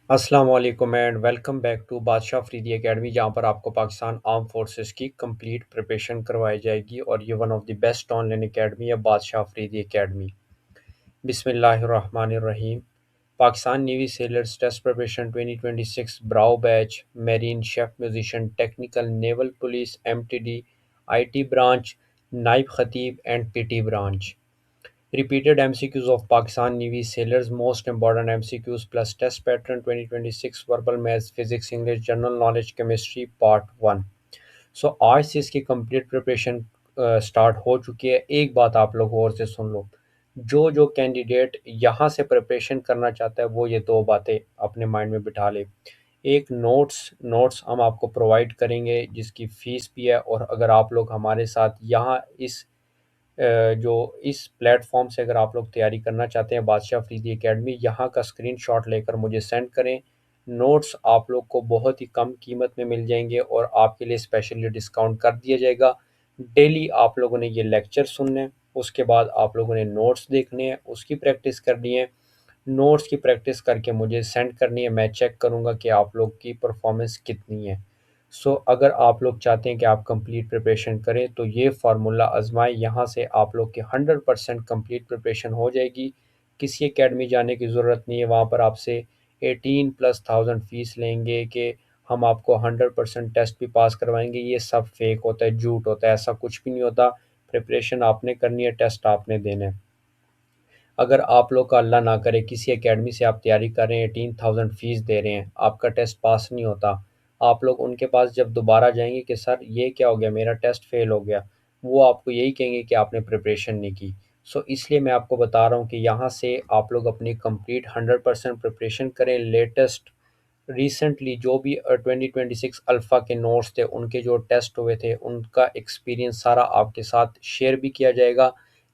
अस्सलाम वालेकुम and welcome back to बादशाह अफरीदी एकेडमी, जहाँ पर आपको पाकिस्तान आर्म फोर्सेस की कंप्लीट प्रिपरेशन करवाई जाएगी। और ये one of the best online academy है बादशाह अफरीदी एकेडमी। बिस्मिल्लाहिर्रहमानिर्रहीम। Pakistan navy sailors test preparation 2026 ब्राउ batch, marine chef musician, technical naval police, MTD, IT branch, नाइब खतीब and PT branch. Repeated MCQs of Pakistan Navy sailors, most important MCQs plus test pattern 2026 verbal maths physics English general knowledge chemistry part 1। सो आज से इसकी complete preparation start हो चुकी है। एक बात आप लोग और से सुन लो, जो जो कैंडिडेट यहाँ से प्रिपरेशन करना चाहता है वो ये दो बातें अपने माइंड में बिठा ले। एक, नोट्स हम आपको प्रोवाइड करेंगे जिसकी फ़ीस भी है। और अगर आप लोग हमारे साथ यहाँ जो इस प्लेटफॉर्म से अगर आप लोग तैयारी करना चाहते हैं बादशाह अफरीदी एकेडमी, यहाँ का स्क्रीनशॉट लेकर मुझे सेंड करें। नोट्स आप लोग को बहुत ही कम कीमत में मिल जाएंगे और आपके लिए स्पेशली डिस्काउंट कर दिया जाएगा। डेली आप लोगों ने ये लेक्चर सुनने हैं, उसके बाद आप लोगों ने नोट्स देखने हैं, उसकी प्रैक्टिस करनी है। नोट्स की प्रैक्टिस करके मुझे सेंड करनी है, मैं चेक करूँगा कि आप लोग की परफॉर्मेंस कितनी है। अगर आप लोग चाहते हैं कि आप कंप्लीट प्रिपरेशन करें तो ये फार्मूला आजमाएं। यहाँ से आप लोग की 100% कंप्लीट प्रिपरेशन हो जाएगी। किसी एकेडमी जाने की ज़रूरत नहीं है, वहाँ पर आपसे 18+ थाउजेंड फ़ीस लेंगे कि हम आपको 100% टेस्ट भी पास करवाएंगे। ये सब फेक होता है, झूठ होता है, ऐसा कुछ भी नहीं होता। प्रिपरेशन आपने करनी है, टेस्ट आपने देना है। अगर आप लोग का अल्लाह ना करे किसी एकेडमी से आप तैयारी कर रहे हैं, 18,000 फ़ीस दे रहे हैं, आपका टेस्ट पास नहीं होता, आप लोग उनके पास जब दोबारा जाएंगे कि सर ये क्या हो गया, मेरा टेस्ट फेल हो गया, वो आपको यही कहेंगे कि आपने प्रिपरेशन नहीं की। इसलिए मैं आपको बता रहा हूँ कि यहाँ से आप लोग अपनी कंप्लीट 100% प्रिपरेशन करें। लेटेस्ट रिसेंटली जो भी 2026 अल्फ़ा के नोट्स थे, उनके जो टेस्ट हुए थे, उनका एक्सपीरियंस सारा आपके साथ शेयर भी किया जाएगा।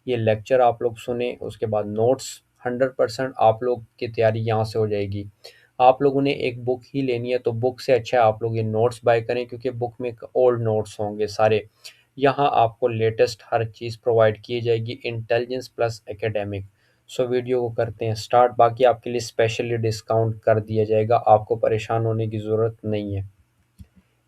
ये लेक्चर आप लोग सुने, उसके बाद नोट्स 100% आप लोग की तैयारी यहाँ से हो जाएगी। आप लोगों ने एक बुक ही लेनी है तो बुक से अच्छा है आप लोग ये नोट्स बाय करें, क्योंकि बुक में ओल्ड नोट्स होंगे सारे। यहाँ आपको लेटेस्ट हर चीज़ प्रोवाइड की जाएगी, इंटेलिजेंस प्लस एकेडमिक। वीडियो को करते हैं स्टार्ट। बाकी आपके लिए स्पेशली डिस्काउंट कर दिया जाएगा, आपको परेशान होने की ज़रूरत नहीं है।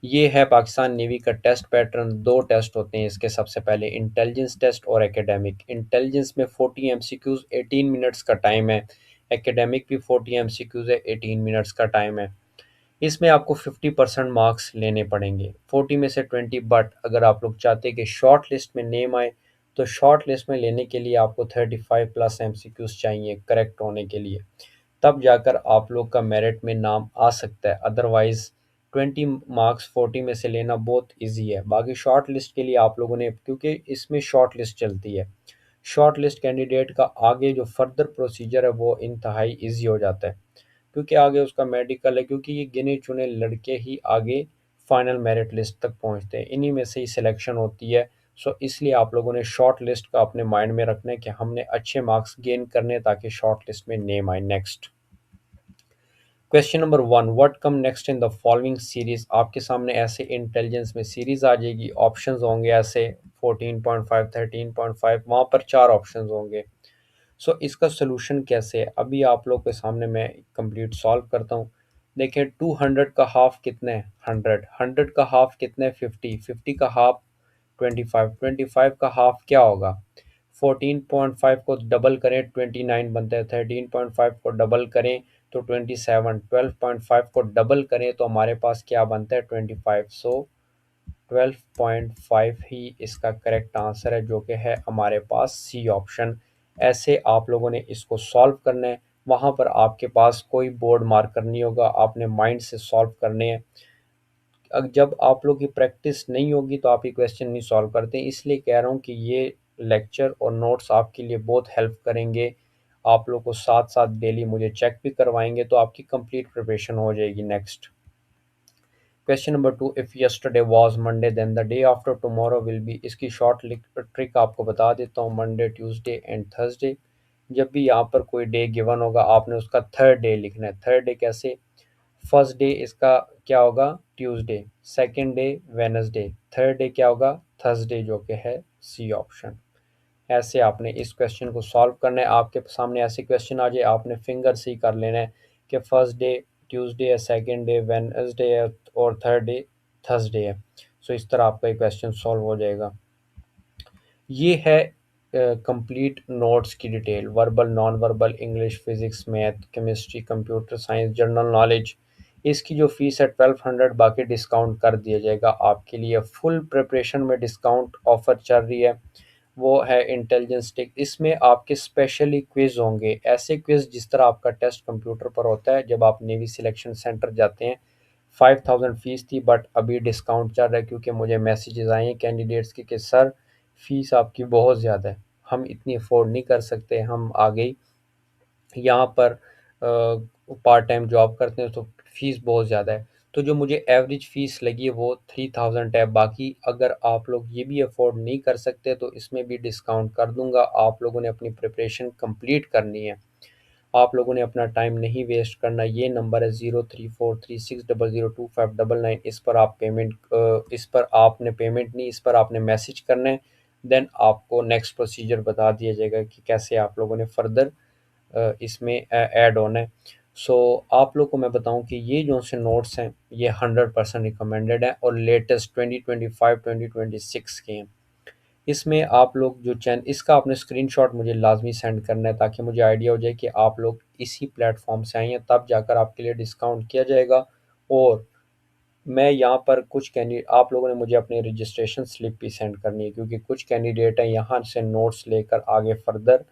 ये है पाकिस्तान नेवी का टेस्ट पैटर्न। दो टेस्ट होते हैं इसके, सबसे पहले इंटेलिजेंस टेस्ट और एकेडमिक। इंटेलिजेंस में 40 एमसीक्यूज़ 18 मिनट्स का टाइम है। एकेडमिक भी 40 एमसीक्यूज़ है, 18 मिनट्स का टाइम है। इसमें आपको 50% मार्क्स लेने पड़ेंगे, 40 में से 20। बट अगर आप लोग चाहते हैं कि शॉर्ट लिस्ट में नेम आए तो शॉर्ट लिस्ट में लेने के लिए आपको 35+ एमसीक्यूज़ चाहिए करेक्ट होने के लिए, तब जाकर आप लोग का मेरिट में नाम आ सकता है। अदरवाइज़ 20 मार्क्स 40 में से लेना बहुत इजी है। बाकी शॉर्ट लिस्ट के लिए आप लोगों ने, क्योंकि इसमें शॉर्ट लिस्ट चलती है, शॉर्ट लिस्ट कैंडिडेट का आगे जो फर्दर प्रोसीजर है वो इंतहाई इजी हो जाता है, क्योंकि आगे उसका मेडिकल है। क्योंकि ये गिने चुने लड़के ही आगे फाइनल मेरिट लिस्ट तक पहुंचते हैं, इन्हीं में से ही सिलेक्शन होती है। इसलिए आप लोगों ने शॉर्ट लिस्ट का अपने माइंड में रखना है कि हमने अच्छे मार्क्स गेन करने ताकि शॉर्ट लिस्ट में नेम आए। Next question number 1, what come next in the following series. आपके सामने ऐसे इंटेलिजेंस में सीरीज आ जाएगी, ऑप्शंस होंगे ऐसे 14.5, 13.5, वहाँ पर चार ऑप्शंस होंगे। इसका सोल्यूशन कैसे है, अभी आप लोग के सामने मैं कंप्लीट सॉल्व करता हूँ। देखें, 200 का हाफ कितना है, 100, 100 का हाफ कितना है, 50, 50 का हाफ 25, 25 का हाफ क्या होगा, 14.5 को डबल करें 29 बनता है, 13.5 को डबल करें तो 27, 12.5 को डबल करें तो हमारे पास क्या बनता है, 25। 12.5 ही इसका करेक्ट आंसर है, जो कि है हमारे पास सी ऑप्शन। ऐसे आप लोगों ने इसको सॉल्व करना है। वहाँ पर आपके पास कोई बोर्ड मार्कर नहीं होगा, आपने माइंड से सॉल्व करने हैं। जब आप लोग की प्रैक्टिस नहीं होगी तो आप ये क्वेश्चन नहीं सॉल्व करते, इसलिए कह रहा हूँ कि ये लेक्चर और नोट्स आपके लिए बहुत हेल्प करेंगे। आप लोग को साथ साथ डेली मुझे चेक भी करवाएंगे तो आपकी कंप्लीट प्रिपरेशन हो जाएगी। Next question number 2, if yesterday was Monday then the day after tomorrow will be. इसकी शॉर्ट ट्रिक आपको बता देता हूँ। मंडे, ट्यूसडे एंड थर्सडे, जब भी यहाँ पर कोई डे गिवन होगा आपने उसका थर्ड डे लिखना है। थर्ड डे कैसे, फर्स्ट डे इसका क्या होगा, Tuesday, second day Wednesday, third day क्या होगा, थर्सडे, जो कि है सी ऑप्शन। ऐसे आपने इस क्वेश्चन को सॉल्व करना है। आपके सामने ऐसे क्वेश्चन आ जाए, आपने फिंगर से ही कर लेना है कि फर्स्ट डे ट्यूसडे है, सेकंड डे वेडनेसडे है और थर्ड डे थर्सडे है। सो इस तरह आपका ये क्वेश्चन सॉल्व हो जाएगा। ये है कंप्लीट नोट्स की detail, verbal, non verbal, English, physics, math, chemistry, computer science, general knowledge. इसकी जो फीस है 1200, बाकी डिस्काउंट कर दिया जाएगा आपके लिए। फुल प्रिपरेशन में डिस्काउंट ऑफर चल रही है, वो है इंटेलिजेंस टिक। इसमें आपके स्पेशली क्विज होंगे, ऐसे क्विज जिस तरह आपका टेस्ट कंप्यूटर पर होता है जब आप नेवी सिलेक्शन सेंटर जाते हैं। 5000 फीस थी बट अभी डिस्काउंट चल रहा है क्योंकि मुझे मैसेजेस आए हैं कैंडिडेट्स के कि सर फीस आपकी बहुत ज़्यादा है, हम इतनी अफोर्ड नहीं कर सकते, हम आगे यहाँ पर पार्ट टाइम जॉब करते हैं तो फीस बहुत ज़्यादा है। तो जो मुझे एवरेज फ़ीस लगी है वो 3000 है। बाकी अगर आप लोग ये भी अफोर्ड नहीं कर सकते तो इसमें भी डिस्काउंट कर दूंगा। आप लोगों ने अपनी प्रिपरेशन कंप्लीट करनी है, आप लोगों ने अपना टाइम नहीं वेस्ट करना। ये नंबर है 0343600259, इस पर आप इस पर आपने पेमेंट नहीं, इस पर आपने मैसेज करना है। देन आपको नेक्स्ट प्रोसीजर बता दिया जाएगा कि कैसे आप लोगों ने फर्दर इसमें ऐड होना है। सो आप लोग को मैं बताऊं कि ये जो से नोट्स हैं ये 100% रिकमेंडेड हैं और लेटेस्ट 2025-2026 के हैं। इसमें आप लोग जो चैन इसका आपने स्क्रीनशॉट मुझे लाजमी सेंड करना है ताकि मुझे आइडिया हो जाए कि आप लोग इसी प्लेटफॉर्म से आए हैं, तब जाकर आपके लिए डिस्काउंट किया जाएगा। और मैं यहाँ पर कुछ कैंडिडेट आप लोगों ने मुझे अपनी रजिस्ट्रेशन स्लिप भी सेंड करनी है क्योंकि कुछ कैंडिडेट हैं यहाँ से नोट्स लेकर आगे फर्दर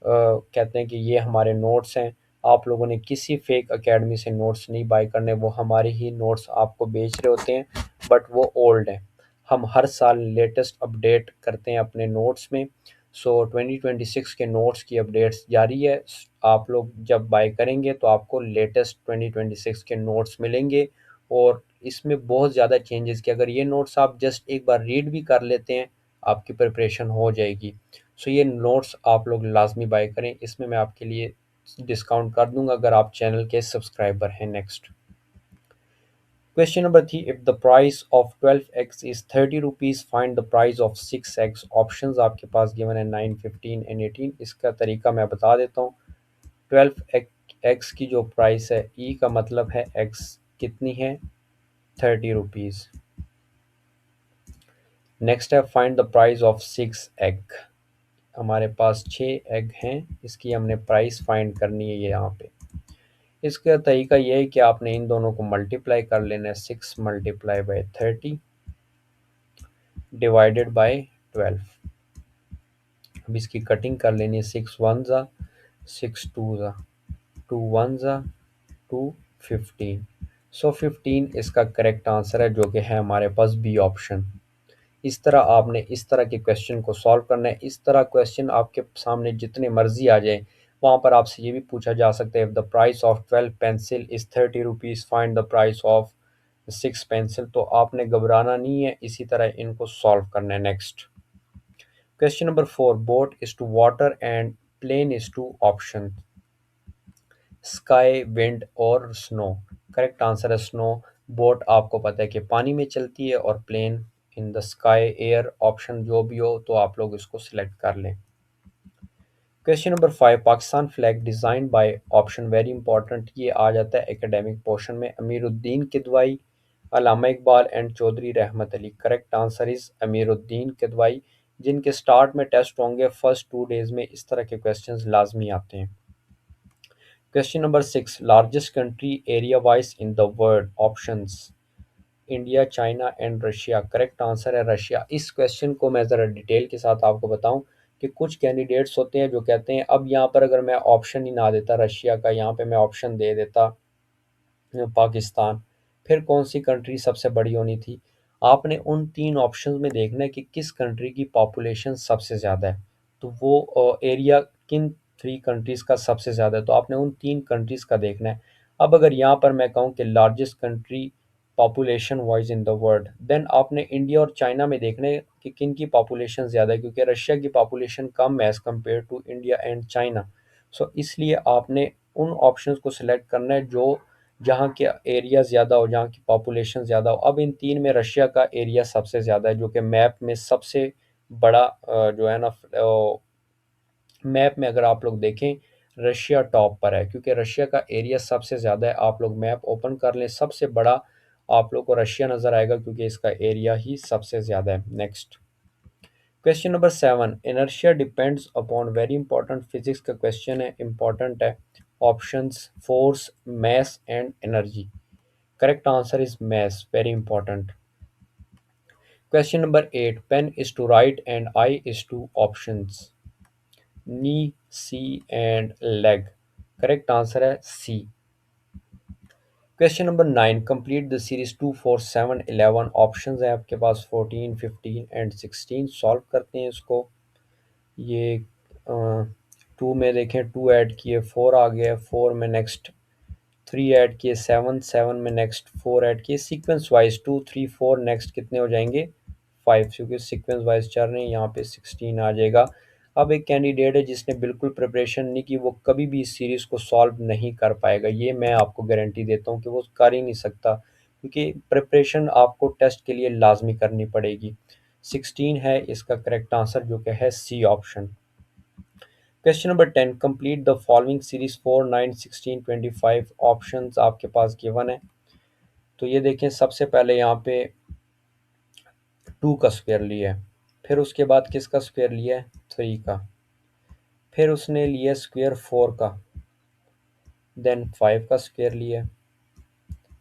कहते हैं कि ये हमारे नोट्स हैं। आप लोगों ने किसी फेक एकेडमी से नोट्स नहीं बाय करने, वो हमारे ही नोट्स आपको बेच रहे होते हैं बट वो ओल्ड हैं। हम हर साल लेटेस्ट अपडेट करते हैं अपने नोट्स में। सो 2026 के नोट्स की अपडेट्स जारी है। आप लोग जब बाय करेंगे तो आपको लेटेस्ट 2026 के नोट्स मिलेंगे और इसमें बहुत ज़्यादा चेंजेस कि अगर ये नोट्स आप जस्ट एक बार रीड भी कर लेते हैं आपकी प्रिपरेशन हो जाएगी। सो ये नोट्स आप लोग लाजमी बाय करें, इसमें मैं आपके लिए डिस्काउंट कर दूंगा अगर आप चैनल के सब्सक्राइबर हैं। Next question number 3, if the price of 12 eggs is 30 rupees, find the price of 6 eggs। Options आपके पास गिवन है 9, 15 एंड 18। इसका तरीका मैं बता देता हूँ। 12 eggs की जो प्राइस है, ई का मतलब है eggs कितनी है, 30 रुपीज। नेक्स्ट है find the price of 6 egg। हमारे पास 6 एग हैं, इसकी हमने प्राइस फाइंड करनी है ये यहाँ पे। इसका तरीका ये है कि आपने इन दोनों को मल्टीप्लाई कर लेना है, 6 मल्टीप्लाई बाई 30 डिवाइडेड बाई 12। अब इसकी कटिंग कर लेनी है, 6 वन ज़ा, 6 टू ज़ा, 2 वन ज़ा, 2, 15। सो 15 इसका करेक्ट आंसर है जो कि है हमारे पास बी ऑप्शन। इस तरह आपने इस तरह के क्वेश्चन को सॉल्व करना है। इस तरह क्वेश्चन आपके सामने जितने मर्जी आ जाए, वहाँ पर आपसे ये भी पूछा जा सकता है, if the price of 12 pencil is 30 rupees, find the price of 6 pencil. तो आपने घबराना नहीं है, इसी तरह इनको सॉल्व करना है। Next question number 4, boat is to water and plane is to option sky, wind और स्नो। करेक्ट आंसर है स्नो। बोट आपको पता है कि पानी में चलती है और plane in the sky, air. Option जो भी हो तो आप लोग इसको सिलेक्ट कर लें। Question number 5, Pakistan flag design by option very important. ये आ जाता है एकेडमिक पोर्शन में। अमीरुद्दीन किदवाई, अल्लामा इकबाल एंड चौधरी रहमत Ali. Correct answer is Amiruddin Kidwai, जिनके स्टार्ट में टेस्ट होंगे फर्स्ट 2 डेज में। इस तरह के क्वेश्चंस लाजमी आते हैं। Question number 6, largest country area wise in the world. Options India, China and Russia. Correct answer है रशिया। इस क्वेश्चन को मैं ज़रा डिटेल के साथ आपको बताऊं कि कुछ कैंडिडेट्स होते हैं जो कहते हैं अब यहाँ पर अगर मैं ऑप्शन ही ना देता रशिया का, यहाँ पे मैं ऑप्शन दे देता पाकिस्तान, फिर कौन सी कंट्री सबसे बड़ी होनी थी। आपने उन 3 ऑप्शंस में देखना है कि किस कंट्री की पॉपुलेशन सबसे ज़्यादा है, तो वो एरिया किन 3 कंट्रीज़ का सबसे ज़्यादा है, तो आपने उन 3 कंट्रीज़ का देखना है। अब अगर यहाँ पर मैं कहूँ कि largest country population wise in the world, then आपने इंडिया और चाइना में देखना है कि किन की पॉपुलेशन ज़्यादा है, क्योंकि रशिया की पॉपुलेशन कम है as compared to India and China. So इसलिए आपने उन ऑप्शंस को सिलेक्ट करना है जो जहाँ के एरिया ज़्यादा हो, जहाँ की पॉपुलेशन ज़्यादा हो। अब इन 3 में रशिया का एरिया सबसे ज़्यादा है, जो कि मैप में सबसे बड़ा जो है ना मैप में अगर आप लोग देखें रशिया टॉप पर है, क्योंकि रशिया का एरिया सबसे ज़्यादा है। आप लोग मैप ओपन कर लें, सबसे बड़ा आप लोग को रशिया नज़र आएगा, क्योंकि इसका एरिया ही सबसे ज़्यादा है। Next question number 7, inertia depends upon, very important physics का क्वेश्चन है, इंपॉर्टेंट है। Options force, mass and energy. Correct answer is mass, very important. Question number 8, pen is to write and eye is to, options knee, see and leg. Correct answer है see. Question number 9, complete the series 2 4 7 11। Options है आपके पास 14 15 and 16। Solve करते हैं इसको। ये to में देखें, to add किए 4 आ गया, 4 में नेक्स्ट 3 ऐड किए 7, 7 में नेक्स्ट 4 ऐड किए, सीक्वेंस वाइज 2 3 4 नेक्स्ट कितने हो जाएंगे 5, क्योंकि सीक्वेंस वाइज चल रहे हैं। यहाँ पे 16 आ जाएगा। अब एक कैंडिडेट है जिसने बिल्कुल प्रिपरेशन नहीं की, वो कभी भी इस सीरीज़ को सॉल्व नहीं कर पाएगा, ये मैं आपको गारंटी देता हूँ कि वो कर ही नहीं सकता, क्योंकि प्रिपरेशन आपको टेस्ट के लिए लाजमी करनी पड़ेगी। 16 है इसका करेक्ट आंसर, जो कि है C option. Question number 10, complete the following series 4 9 16 25। Options आपके पास गिवन है। तो ये देखें, सबसे पहले यहाँ पे 2 का स्क्वायर लिया है, फिर उसके बाद किसका स्क्वायर लिया है 3 का, फिर उसने लिया स्क्वायर 4 का, देन 5 का स्क्वायर लिया है।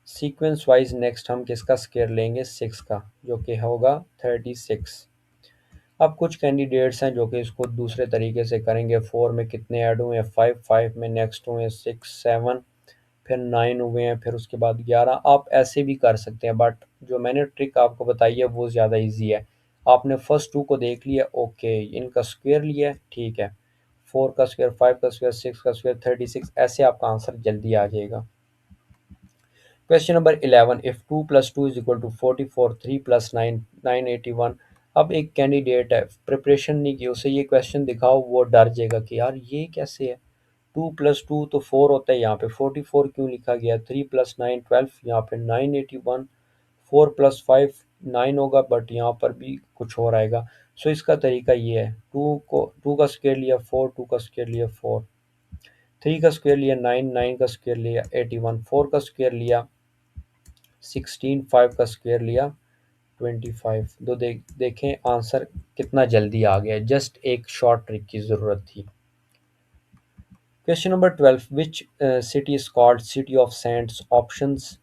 सीक्वेंस वाइज नेक्स्ट हम किसका स्क्वायर लेंगे 6 का, जो कि होगा 36। अब कुछ कैंडिडेट्स हैं जो कि इसको दूसरे तरीके से करेंगे। 4 में कितने ऐड हुए हैं 5, 5 में नेक्स्ट हुए हैं 6 7, फिर 9 हुए हैं, फिर उसके बाद 11। आप ऐसे भी कर सकते हैं, बट जो मैंने ट्रिक आपको बताई है वो ज़्यादा इजी है। आपने फर्स्ट 2 को देख लिया, ओके, इनका स्क्वायर लिया है, ठीक है, 4 का स्क्वायर, 5 का स्क्वायर, 6 का स्क्वायर, 36, ऐसे आपका आंसर जल्दी आ जाएगा। Question number 11, if 2 plus 2 is equal to 44, 3 plus 9 981। अब एक कैंडिडेट है, प्रिपरेशन नहीं की, उसे ये क्वेश्चन दिखाओ, वो डर जाएगा कि यार ये कैसे है, 2 प्लस 2 तो 4 होता है, यहाँ पे 44 क्यों लिखा गया, 3 प्लस 9 12, यहाँ पे 981, 4 प्लस 5 9 होगा, बट यहाँ पर भी कुछ और आएगा। सो इसका तरीका ये है, 2 का स्क्वायर लिया 4, 2 का स्क्वायर लिया 4, 3 का स्क्वायर लिया 9, 9 का स्क्वायर लिया 81, 4 का स्क्वायर लिया 16, 5 का स्क्वायर लिया 25। दो देखें आंसर कितना जल्दी आ गया, जस्ट एक शॉर्ट ट्रिक की ज़रूरत थी। Question number 12, which city is called city of saints. Options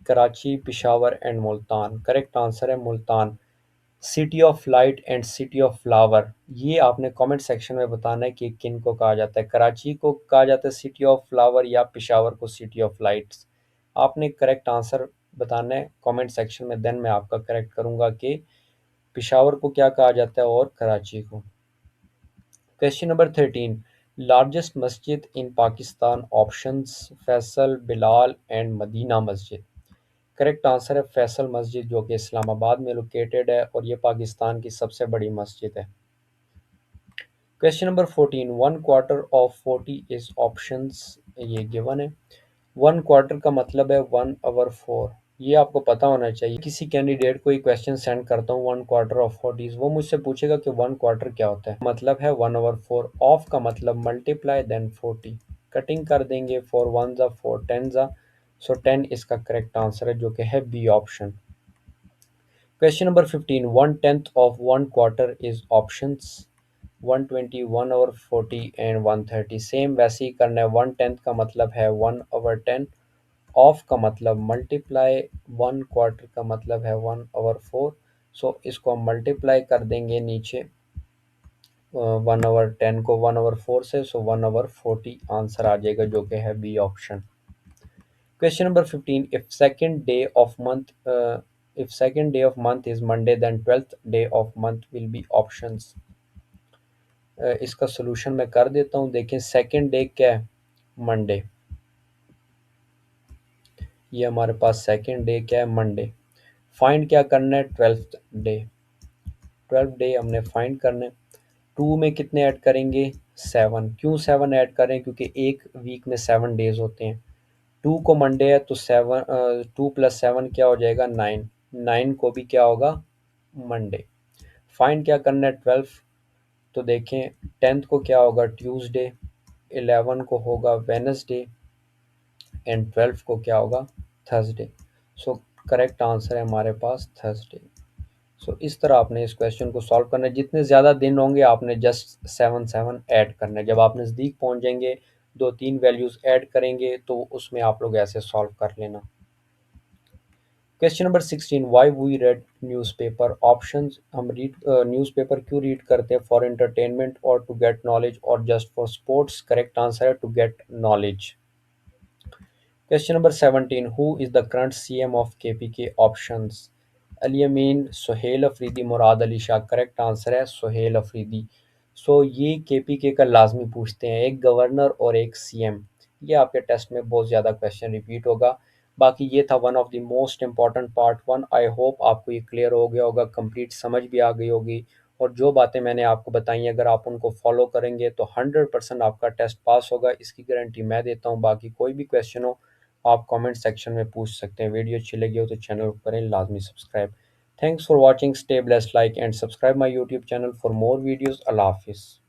Karachi, Peshawar and Multan. Correct answer है Multan. City of light and city of flower, ये आपने कमेंट सेक्शन में बताना है कि किन को कहा जाता है, कराची को कहा जाता है सिटी ऑफ फ्लावर या पिशावर को सिटी ऑफ लाइट्स। आपने करेक्ट आंसर बताना है कमेंट सेक्शन में, देन मैं आपका करेक्ट करूंगा कि पिशावर को क्या कहा जाता है और कराची को। क्वेश्चन नंबर 13, लार्जेस्ट मस्जिद in Pakistan. Options Faisal, Bilal and Madina मस्जिद। करेक्ट आंसर है फैसल मस्जिद, जो कि इस्लामाबाद में लोकेटेड है और ये पाकिस्तान की सबसे बड़ी मस्जिद है। Question number 14, 1/4 of 40 is, options ये गिवन है। 1/4 का मतलब है 1/4, ये आपको पता होना चाहिए। किसी कैंडिडेट को ये क्वेश्चन सेंड करता हूँ 1/4 ऑफ 40, वो मुझसे पूछेगा कि 1/4 क्या होता है, मतलब है 1/4, ऑफ का मतलब मल्टीप्लाई देन 40, कटिंग कर देंगे, 4 1 जा 4 10 जा, सो 10 इसका करेक्ट आंसर है, जो कि है B option. Question number 15, 1/10 of 1/4 is, options 120, 1/40 and 130। Same वैसे ही करना है, 1/10 का मतलब है 1/10, ऑफ का मतलब मल्टीप्लाई, 1/4 का मतलब है 1/4, सो इसको हम मल्टीप्लाई कर देंगे नीचे 1/10 को 1/4 से, सो 1/40 आंसर आ जाएगा, जो कि है B option. Question number 15, if second day of month is Monday, then 12th day of month will be options। इसका सोल्यूशन मैं कर देता हूँ। देखें सेकंड डे क्या है, मंडे, ये हमारे पास सेकंड डे क्या है, मंडे। फाइंड क्या करना है, 12th डे, 12th डे हमने फाइंड करना है। 2 में कितने ऐड करेंगे 7, क्यों 7 ऐड करें, क्योंकि एक वीक में 7 डेज होते हैं। 2 को मंडे है तो 2 + 7 क्या हो जाएगा 9, 9 को भी क्या होगा मंडे। फाइंड क्या करना है 12, तो देखें 10th को क्या होगा ट्यूसडे, 11 को होगा वेनसडे एंड 12 को क्या होगा, थर्सडे। सो करेक्ट आंसर है हमारे पास थर्सडे। सो इस तरह आपने इस क्वेश्चन को सॉल्व करना है। जितने ज़्यादा दिन होंगे आपने जस्ट 7 ऐड करना है। जब आप नज़दीक पहुंच जाएंगे, 2-3 वैल्यूज़ ऐड करेंगे तो उसमें आप लोग ऐसे सॉल्व कर लेना। Question number 16, why we read newspaper. Options, हम रीड न्यूज़पेपर क्यों रीड करते हैं? फॉर एंटरटेनमेंट और टू गेट नॉलेज और just for sports? Correct answer है to get knowledge. Question number 17. Who is the current CM of KPK? Options: Ali Amin, Sohail Afridi, Murad Ali Shah. Correct answer है सोहेल अफरीदी। ये KPK का लाजमी पूछते हैं, एक governor और एक सीएम। ये आपके टेस्ट में बहुत ज़्यादा क्वेश्चन रिपीट होगा। बाकी ये था one of the most important part one. I hope आपको ये क्लियर हो गया होगा, कंप्लीट समझ भी आ गई होगी। और जो बातें मैंने आपको बताई, अगर आप उनको फॉलो करेंगे तो 100% आपका टेस्ट पास होगा, इसकी गारंटी मैं देता हूँ। बाकी कोई भी क्वेश्चन हो आप कमेंट सेक्शन में पूछ सकते हैं। वीडियो अच्छी लगी हो तो चैनल को करें लाजमी subscribe. Thanks for watching, stay blessed, like and subscribe my YouTube channel for more videos. Allah हाफिज़।